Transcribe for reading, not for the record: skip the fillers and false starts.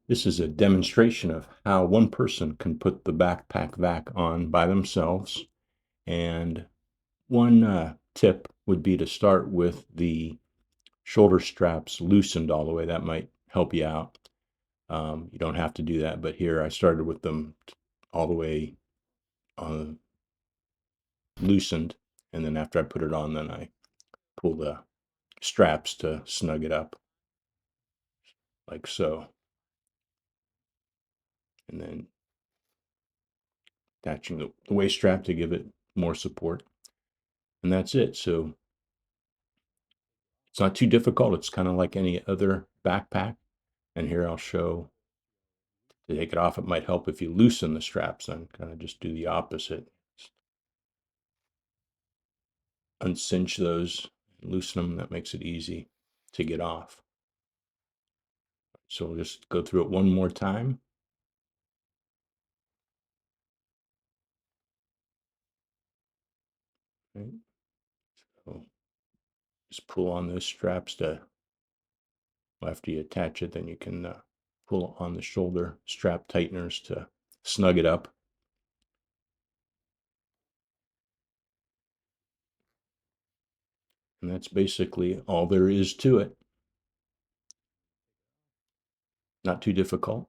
This is a demonstration of how one person can put the backpack vac on by themselves. And one tip would be to start with the shoulder straps loosened all the way. That might help you out. You don't have to do that, but here I started with them all the way loosened. And then after I put it on, then I pull the straps to snug it up like so. And then attaching the waist strap to give it more support. And that's it. So it's not too difficult. It's kind of like any other backpack. And here I'll show to take it off. It might help if you loosen the straps and kind of just do the opposite. Uncinch those, loosen them. That makes it easy to get off. So we'll just go through it one more time. Right. So just pull on those straps to, after you attach it, then you can pull on the shoulder strap tighteners to snug it up. And that's basically all there is to it. Not too difficult.